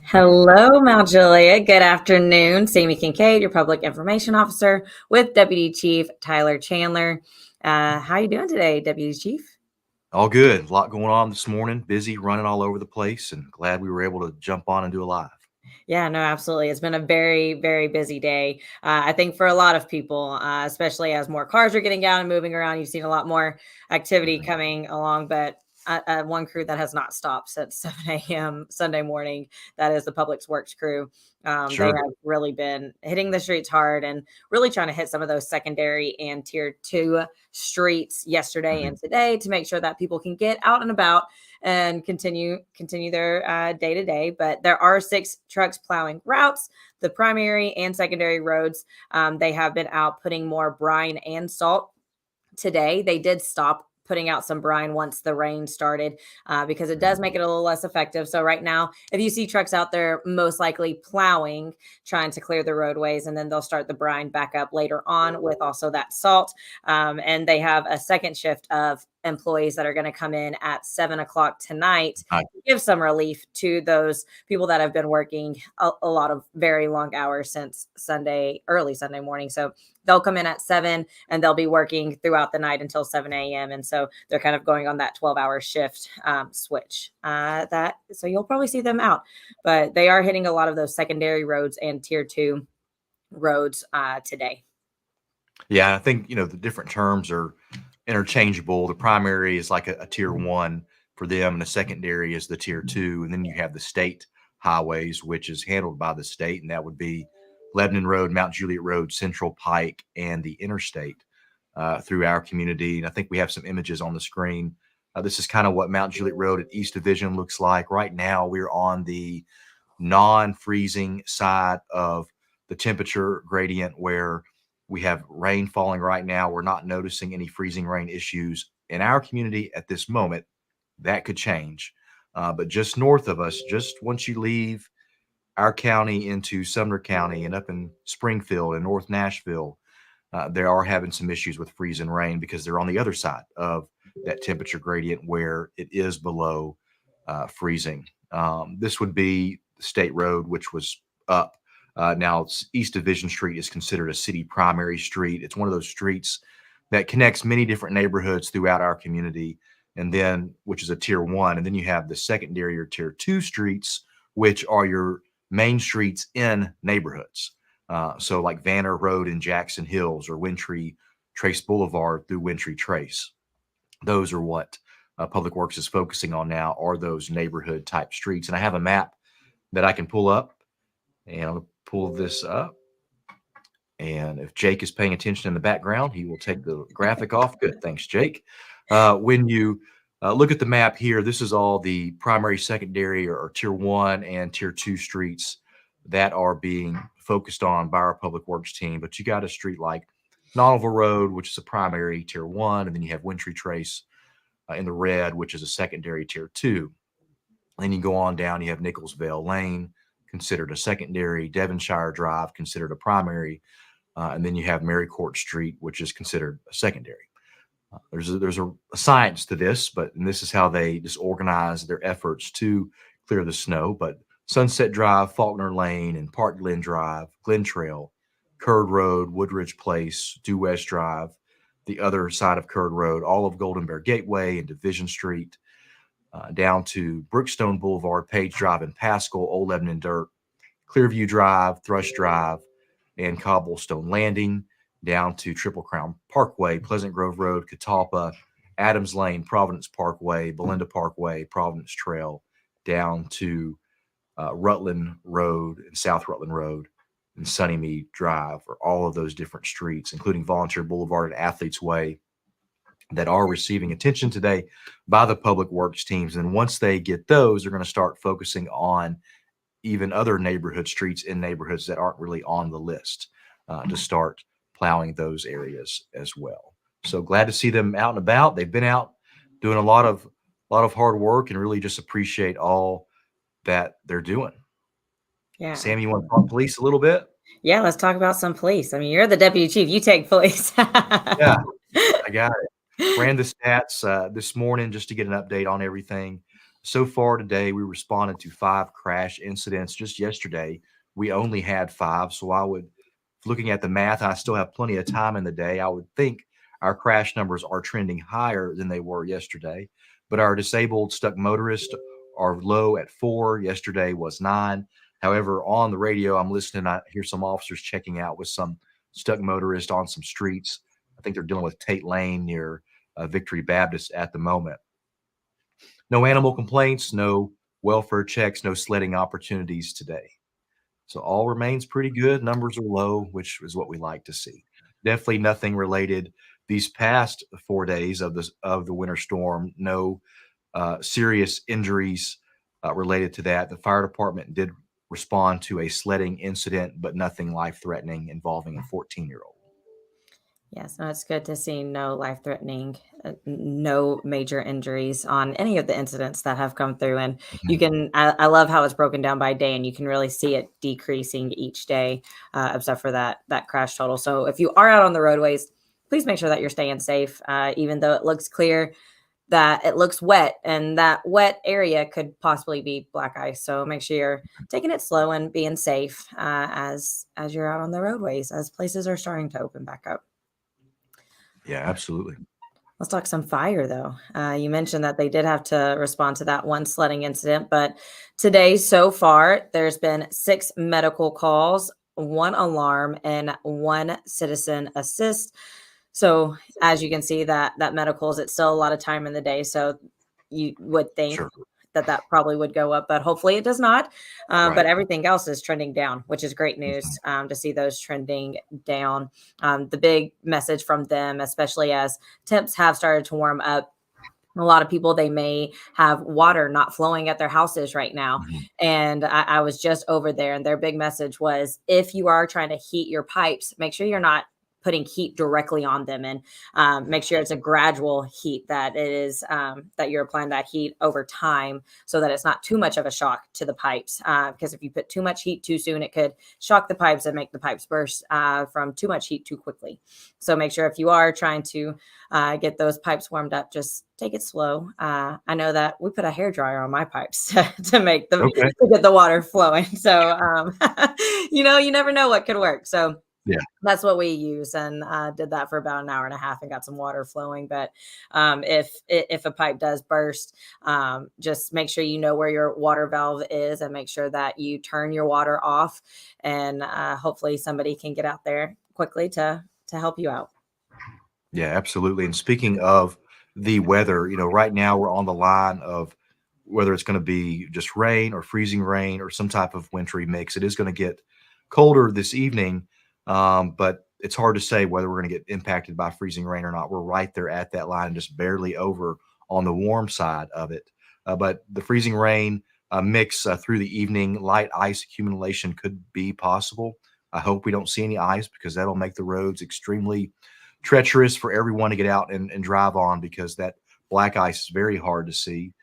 Hello, Mount Julia. Good afternoon. Sammy Kincaid, your public information officer with Deputy Chief Tyler Chandler. How you doing today, Deputy Chief? All good. A lot going on this morning. Busy, running all over the place, and glad we were able to jump on and do a live. Yeah, no, absolutely. It's been a very, very busy day. I think for a lot of people, especially as more cars are getting out and moving around, you've seen a lot more activity Mhm. coming along. But one crew that has not stopped since 7 a.m. Sunday morning, that is the Public Works crew. They Sure. have really been hitting the streets hard and really trying to hit some of those secondary and tier two streets yesterday Mhm. and today to make sure that people can get out and about and continue their day to day. But there are 6 trucks plowing routes, the primary and secondary roads. They have been out putting more brine and salt today. They did stop putting out some brine once the rain started because it does Mhm. make it a little less effective. So right now, if you see trucks out there, most likely plowing, trying to clear the roadways, and then they'll start the brine back up later on with also that salt. And they have a second shift of employees that are going to come in at 7 o'clock tonight Hi. to give some relief to those people that have been working a lot of very long hours since early Sunday morning. So they'll come in at 7 and they'll be working throughout the night until 7 a.m. And so they're kind of going on that 12-hour shift switch. So you'll probably see them out, but they are hitting a lot of those secondary roads and tier two roads today. Yeah, I think the different terms are interchangeable. The primary is like a tier one for them, and the secondary is the tier two, and then you have the state highways, which is handled by the state, and that would be Lebanon Road, Mount Juliet Road, Central Pike, and the interstate through our community. And I think we have some images on the screen. This is kind of what Mount Juliet Road at East Division looks like. Right now, we're on the non-freezing side of the temperature gradient where we have rain falling right now. We're not noticing any freezing rain issues in our community at this moment. That could change. But just north of us, just once you leave our county into Sumner County and up in Springfield and North Nashville, they are having some issues with freezing rain because they're on the other side of that temperature gradient where it is below freezing. This would be the state road, which was up. Now, East Division Street is considered a city primary street. It's one of those streets that connects many different neighborhoods throughout our community, and then which is a tier one. And then you have the secondary or tier two streets, which are your main streets in neighborhoods. So, like Vanner Road in Jackson Hills or Wintry Trace Boulevard through Wintry Trace. Those are what Public Works is focusing on now, are those neighborhood type streets. And I have a map that I can pull up, and I'll pull this up. And if Jake is paying attention in the background, he will take the graphic off. Good. Thanks, Jake. When you look at the map here, this is all the primary, secondary, or tier one and tier two streets that are being focused on by our public works team. But you got a street like Novelville Road, which is a primary tier one, and then you have Wintry Trace in the red, which is a secondary tier two. Then you go on down, you have Nicholsville Lane, considered a secondary, Devonshire Drive, considered a primary, and then you have Mary Court Street, which is considered a secondary. There's a science to this, but and this is how they just organize their efforts to clear the snow. But Sunset Drive, Faulkner Lane, and Park Glen Drive, Glen Trail, Curd Road, Woodridge Place, Due West Drive, the other side of Curd Road, all of Golden Bear Gateway and Division Street, down to Brookstone Boulevard, Page Drive and Pascal, Old Lebanon Dirt, Clearview Drive, Thrush Drive, and Cobblestone Landing, down to Triple Crown Parkway, Pleasant Grove Road, Catalpa, Adams Lane, Providence Parkway, Belinda Parkway, Providence Trail, down to Rutland Road and South Rutland Road and Sunnymead Drive, or all of those different streets, including Volunteer Boulevard and Athletes Way, that are receiving attention today by the public works teams. And once they get those, they're going to start focusing on even other neighborhood streets in neighborhoods that aren't really on the list to start plowing those areas as well. So glad to see them out and about. They've been out doing a lot of hard work, and really just appreciate all that they're doing. Yeah. Sam, you want to talk police a little bit? Yeah. Let's talk about some police. I mean, you're the deputy chief. You take police. Yeah, I got it. Ran the stats this morning just to get an update on everything. So far today, we responded to 5 crash incidents. Just yesterday, we only had 5. So I would, looking at the math, I still have plenty of time in the day. I would think our crash numbers are trending higher than they were yesterday. But our disabled stuck motorists are low at 4. Yesterday was 9. However, on the radio, I'm listening. I hear some officers checking out with some stuck motorists on some streets. I think they're dealing with Tate Lane near Victory Baptist at the moment. No animal complaints, no welfare checks, no sledding opportunities today. So all remains pretty good. Numbers are low, which is what we like to see. Definitely nothing related these past 4 days of the winter storm. No serious injuries related to that. The fire department did respond to a sledding incident, but nothing life threatening involving a 14-year-old. Yes, no, it's good to see no life threatening, no major injuries on any of the incidents that have come through. And you Mhm. can, I love how it's broken down by day, and you can really see it decreasing each day, except for that crash total. So if you are out on the roadways, please make sure that you're staying safe, even though it looks clear that it looks wet, and that wet area could possibly be black ice. So make sure you're taking it slow and being safe as you're out on the roadways, as places are starting to open back up. Yeah, absolutely. Let's talk some fire, though. You mentioned that they did have to respond to that one sledding incident, but today so far, there's been 6 medical calls, 1 alarm, and 1 citizen assist. So as you can see, that medicals, it's still a lot of time in the day. So you would think Sure. that probably would go up, but hopefully it does not. But Right. everything else is trending down, which is great Mhm. news, to see those trending down. The big message from them, especially as temps have started to warm up, a lot of people, they may have water not flowing at their houses right now. Mhm. And I was just over there, and their big message was, if you are trying to heat your pipes, make sure you're not putting heat directly on them, and make sure it's a gradual heat, that it is that you're applying that heat over time, so that it's not too much of a shock to the pipes, because if you put too much heat too soon, it could shock the pipes and make the pipes burst from too much heat too quickly. So make sure, if you are trying to get those pipes warmed up, just take it slow. I know that we put a hair dryer on my pipes to make them, Okay. to get the water flowing. So you never know what could work. So Yeah. that's what we use, and did that for about an hour and a half and got some water flowing. But if a pipe does burst, just make sure you know where your water valve is, and make sure that you turn your water off, and hopefully somebody can get out there quickly to help you out. Yeah, absolutely. And speaking of the weather, right now we're on the line of whether it's going to be just rain or freezing rain or some type of wintry mix. It is going to get colder this evening, but it's hard to say whether we're going to get impacted by freezing rain or not. We're right there at that line, just barely over on the warm side of it. But the freezing rain mix through the evening, light ice accumulation could be possible. I hope we don't see any ice because that'll make the roads extremely treacherous for everyone to get out and drive on because that black ice is very hard to see.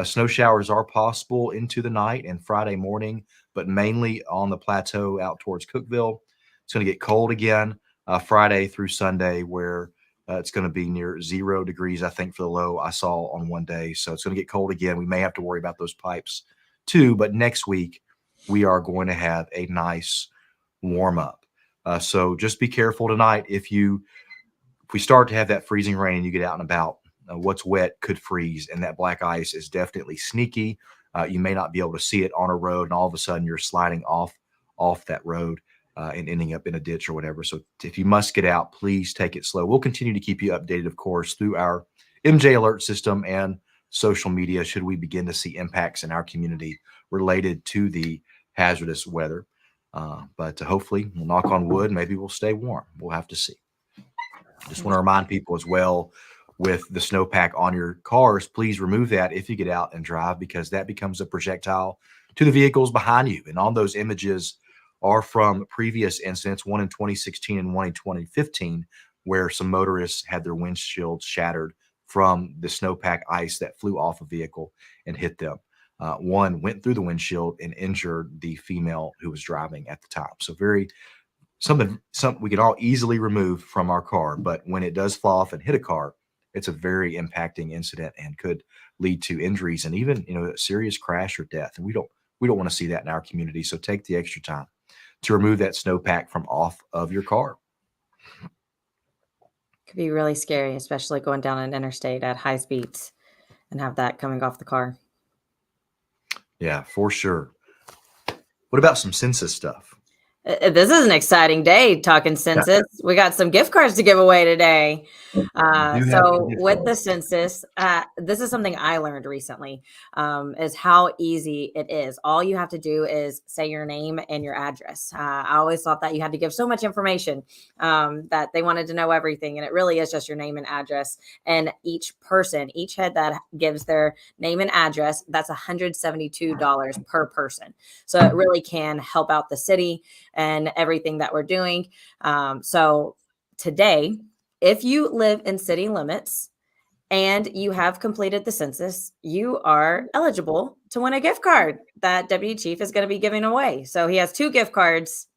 Snow showers are possible into the night and Friday morning, but mainly on the plateau out towards Cookville. It's going to get cold again Friday through Sunday, where it's going to be near 0 degrees, I think, for the low I saw on one day. So it's going to get cold again. We may have to worry about those pipes too. But next week, we are going to have a nice warm up. So just be careful tonight if we start to have that freezing rain and you get out and about, what's wet could freeze, and that black ice is definitely sneaky. You may not be able to see it on a road, and all of a sudden you're sliding off that road and ending up in a ditch or whatever. So if you must get out, please take it slow. We'll continue to keep you updated, of course, through our MJ alert system and social media should we begin to see impacts in our community related to the hazardous weather. But hopefully, we'll knock on wood, maybe we'll stay warm. We'll have to see. Just want to remind people as well with the snowpack on your cars, please remove that if you get out and drive because that becomes a projectile to the vehicles behind you. And all those images are from previous incidents, one in 2016 and one in 2015, where some motorists had their windshields shattered from the snowpack ice that flew off a vehicle and hit them. One went through the windshield and injured the female who was driving at the time. So very something we can all easily remove from our car, but when it does fall off and hit a car, it's a very impacting incident and could lead to injuries and even, a serious crash or death. And we don't want to see that in our community. So take the extra time to remove that snowpack from off of your car. Could be really scary, especially going down an interstate at high speeds and have that coming off the car. Yeah, for sure. What about some census stuff? This is an exciting day talking census. We got some gift cards to give away today. So with the census, this is something I learned recently, is how easy it is. All you have to do is say your name and your address. I always thought that you had to give so much information, that they wanted to know everything. And it really is just your name and address. And each head that gives their name and address, that's $172 per person. So it really can help out the city and everything that we're doing. So today, if you live in city limits and you have completed the census, you are eligible to win a gift card that Deputy Chief is going to be giving away. So he has 2 gift cards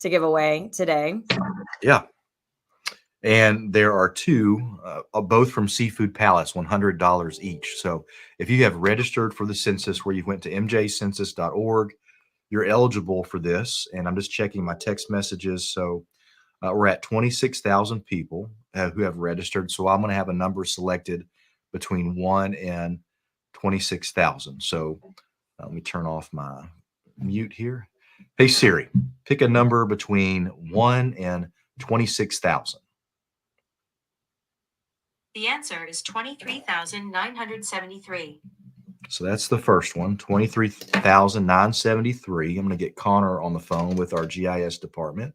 to give away today. Yeah. And there are 2, both from Seafood Palace, $100 each. So if you have registered for the census where you went to mjcensus.org, you're eligible for this. And I'm just checking my text messages. So we're at 26,000 people who have registered. So I'm going to have a number selected between 1 and 26,000. So let me turn off my mute here. Hey, Siri, pick a number between 1 and 26,000. The answer is 23,973. So that's the first one, 23,973. I'm going to get Connor on the phone with our GIS department.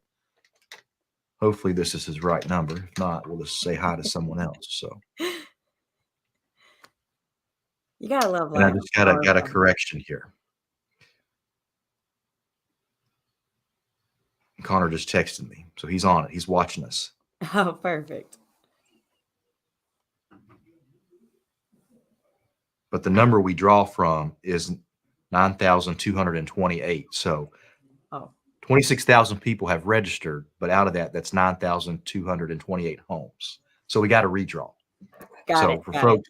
Hopefully this is his right number. If not, we'll just say hi to someone else. So you gotta love and I that. just got a correction here. Connor just texted me, so he's on it. He's watching us. Oh, perfect. But the number we draw from is 9,228. So 26,000 people have registered, but out of that, that's 9,228 homes. So we got to redraw. For folks,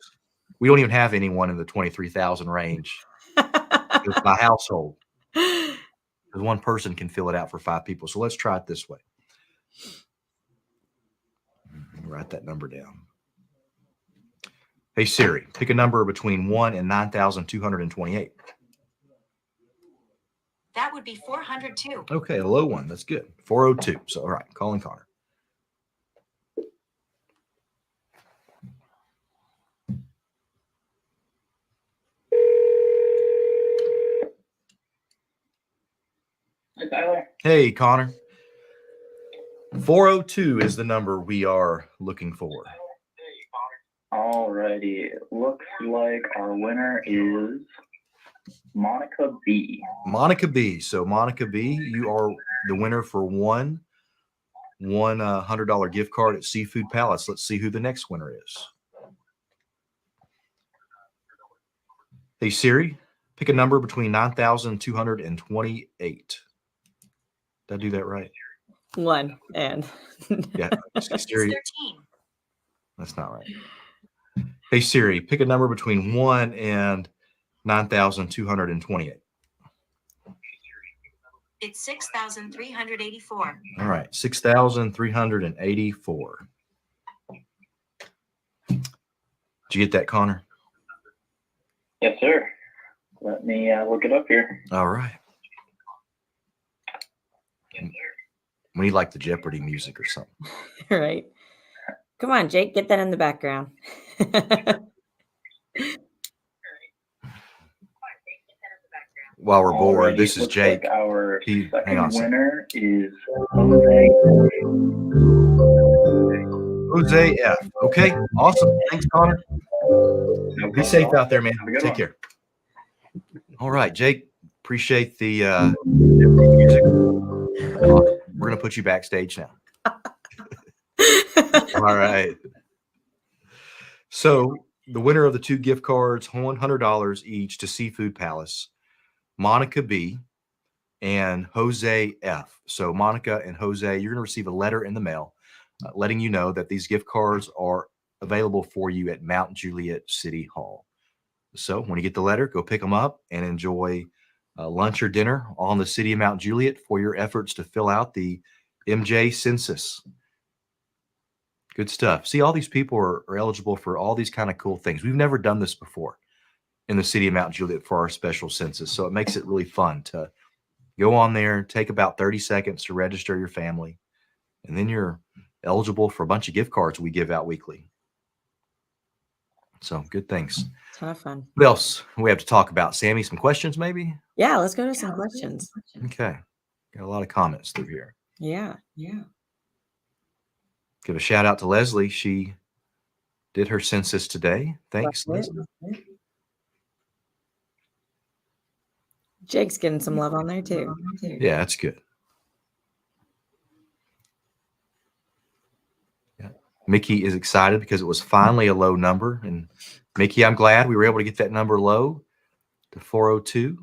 we don't even have anyone in the 23,000 range. It's by household. Because one person can fill it out for 5 people. So let's try it this way. Write that number down. Hey, Siri, pick a number between 1 and 9,228. That would be 402. Okay, a low one. That's good. 402. So, all right, calling Connor. Hi, Tyler. Hey, Connor. 402 is the number we are looking for. Alrighty, it looks like our winner is Monica B. Monica B. So Monica B, you are the winner for one $100 gift card at Seafood Palace. Let's see who the next winner is. Hey, Siri, pick a number between 9,228. Did I do that right? 1 and Yeah, Siri. 13. That's not right. Hey, Siri, pick a number between 1 and 9,228. It's 6,384. All right, 6,384. Did you get that, Connor? Yes, sir. Let me look it up here. All right. We need like the Jeopardy music or something. Right. Come on, Jake, get that in the background. While we're bored, Alrighty, this is looks Jake. Like our hang second on a second. winner is Jose. Jose F. Okay, awesome. Thanks, Connor. No Be problem safe at all. out there, man. Have a good Take one. care. All right, Jake. Appreciate the music. We're gonna put you backstage now. All right. So the winner of the 2 gift cards, $100 each to Seafood Palace, Monica B and Jose F. So Monica and Jose, you're going to receive a letter in the mail letting you know that these gift cards are available for you at Mount Juliet City Hall. So when you get the letter, go pick them up and enjoy lunch or dinner on the city of Mount Juliet for your efforts to fill out the MJ census. Good stuff. See, all these people are eligible for all these kind of cool things. We've never done this before in the city of Mount Juliet for our special census. So it makes it really fun to go on there, take about 30 seconds to register your family, and then you're eligible for a bunch of gift cards we give out weekly. So good things. Ton of fun. What else we have to talk about, Sammy? Some questions, maybe? Yeah, let's go to some questions. Okay. Got a lot of comments through here. Yeah. Give a shout out to Leslie. She did her census today. Thanks, Love it. Leslie. Jake's getting some love on there too. Yeah, that's good. Yeah. Mickey is excited because it was finally a low number. And Mickey, I'm glad we were able to get that number low to 402.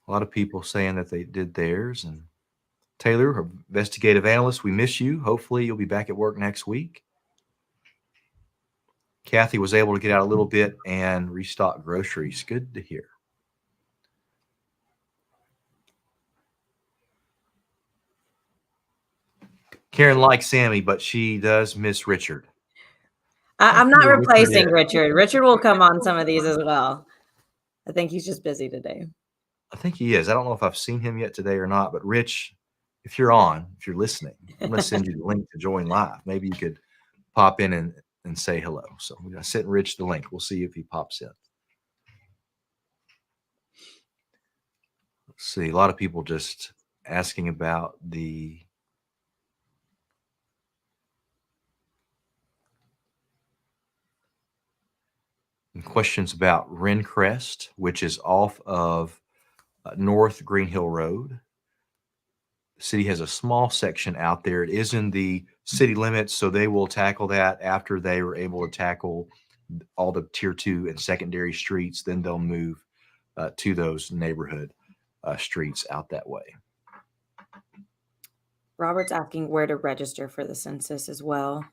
A lot of people saying that they did theirs. And Taylor, our investigative analyst, we miss you. Hopefully you'll be back at work next week. Kathy was able to get out a little bit and restock groceries. Good to hear. Karen likes Sammy, but she does miss Richard. I'm not Yeah, replacing yeah. Richard. Richard will come on some of these as well. I think he's just busy today. I think he is. I don't know if I've seen him yet today or not, but Rich, if you're listening, I'm going to send you the link to join live. Maybe you could pop in and say hello. So I sent Rich the link. We'll see if he pops in. Let's see. A lot of people just asking about the questions about Rencrest, which is off of North Green Hill Road. The city has a small section out there. It is in the city limits, so they will tackle that after they were able to tackle all the tier 2 and secondary streets. Then they'll move to those neighborhood streets out that way. Robert's asking where to register for the census as well.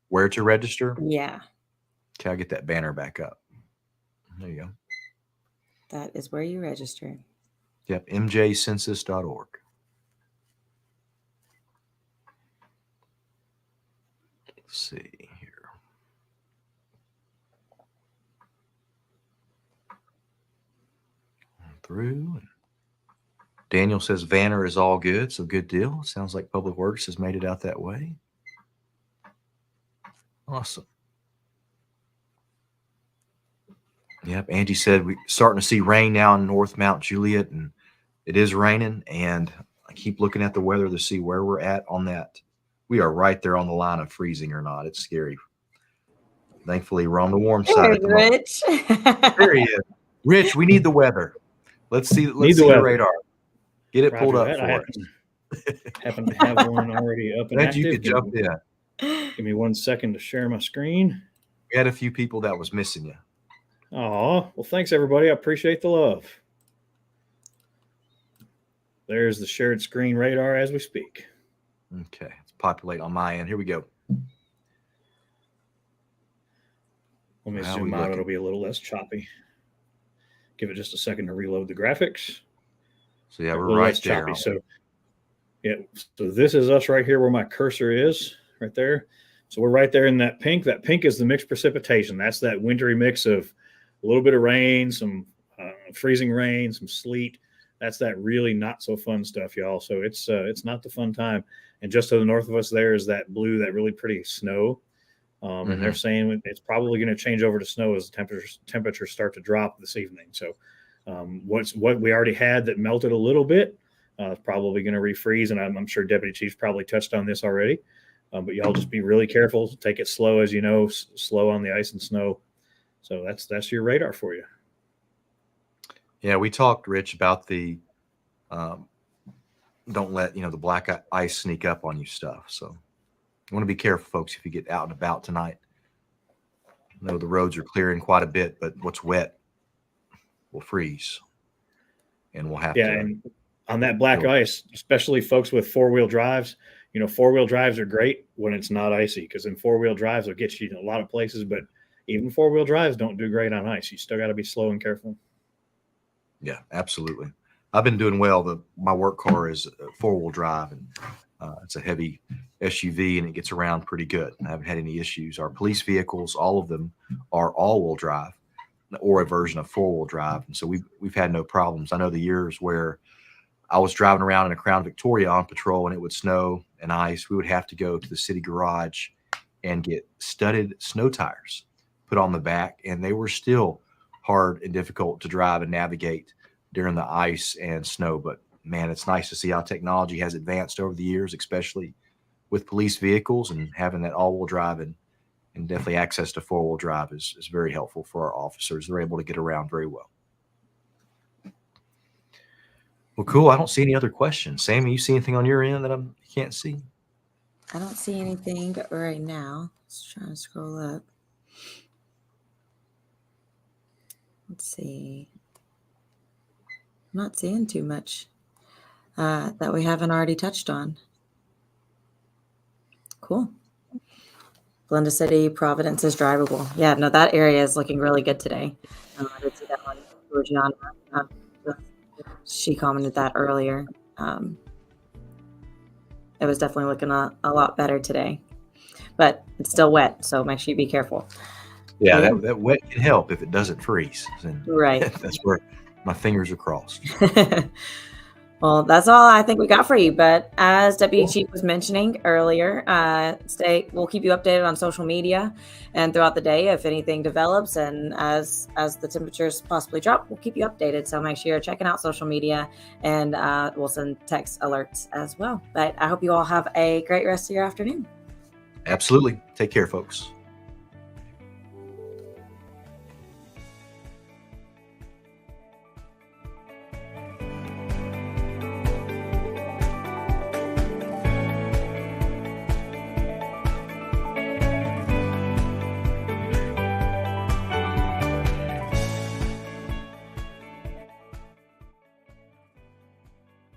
Where to register? Yeah, Okay, I'll get that banner back up. There you go. that is where you register. Yep, mjcensus.org. Let's see here. Through. Daniel says Vanner is all good, so good deal. Sounds like Public Works has made it out that way. Awesome. Yep, Angie said we're starting to see rain now in North Mount Juliet, and it is raining, and I keep looking at the weather to see where we're at on that. We are right there on the line of freezing or not. It's scary. Thankfully, we're on the warm side at the moment. Rich. There he is. Rich, we need the weather. Let's see the radar. Get it pulled up for us. Happen to have one already up and Glad active. you could jump in. Give me 1 second to share my screen. We had a few people that was missing you. Oh, well, thanks, everybody. I appreciate the love. There's the shared screen radar as we speak. Okay, let's populate on my end. Here we go. Let me How zoom we out. looking? It'll be a little less choppy. Give it just a second to reload the graphics. So yeah, A we're little right less there. choppy. So, yeah, so this is us right here where my cursor is, right there. So we're right there in that pink. That pink is the mixed precipitation. That's that wintry mix of a little bit of rain, some freezing rain, some sleet. That's that really not so fun stuff, y'all. So it's not the fun time. And just to the north of us, there is that blue, that really pretty snow. And they're saying it's probably going to change over to snow as the temperatures start to drop this evening. So what we already had that melted a little bit is probably going to refreeze. And I'm sure Deputy Chief's probably touched on this already. But y'all just be really careful. Take it slow, as you know, slow on the ice and snow. So that's your radar for you. Yeah, we talked, Rich, about the don't let the black ice sneak up on you stuff. So you want to be careful, folks, if you get out and about tonight. I know the roads are clearing quite a bit, but what's wet will freeze, and we'll have to. And on that black ice, especially folks with 4-wheel drives, 4-wheel drives are great when it's not icy, because in 4-wheel drives will get you in a lot of places, but even 4-wheel drives don't do great on ice. You still got to be slow and careful. Yeah, absolutely. I've been doing well. My work car is 4-wheel drive, and it's a heavy SUV, and it gets around pretty good. I haven't had any issues. Our police vehicles, all of them, are all-wheel drive or a version of 4-wheel drive, and so we've had no problems. I know the years where I was driving around in a Crown Victoria on patrol and it would snow and ice, we would have to go to the city garage and get studded snow tires put on the back, and they were still hard and difficult to drive and navigate during the ice and snow. But man, it's nice to see how technology has advanced over the years, especially with police vehicles, and having that all-wheel drive and definitely access to 4-wheel drive is very helpful for our officers. They're able to get around very well. Well, cool. I don't see any other questions. Sammy, you see anything on your end that I can't see? I don't see anything right now. Let's try to scroll up. Let's see. I'm not seeing too much that we haven't already touched on. Cool. Glenda City, Providence is drivable. Yeah, no, that area is looking really good today. I did see that on Georgiana. She commented that earlier. It was definitely looking a lot better today, but it's still wet, so make sure you be careful. Yeah, that wet can help if it doesn't freeze. And Right. that's where my fingers are crossed. Well, that's all I think we got for you. But as Deputy Chief was mentioning earlier, we'll keep you updated on social media and throughout the day if anything develops. And as the temperatures possibly drop, we'll keep you updated. So make sure you're checking out social media, and we'll send text alerts as well. But I hope you all have a great rest of your afternoon. Absolutely. Take care, folks.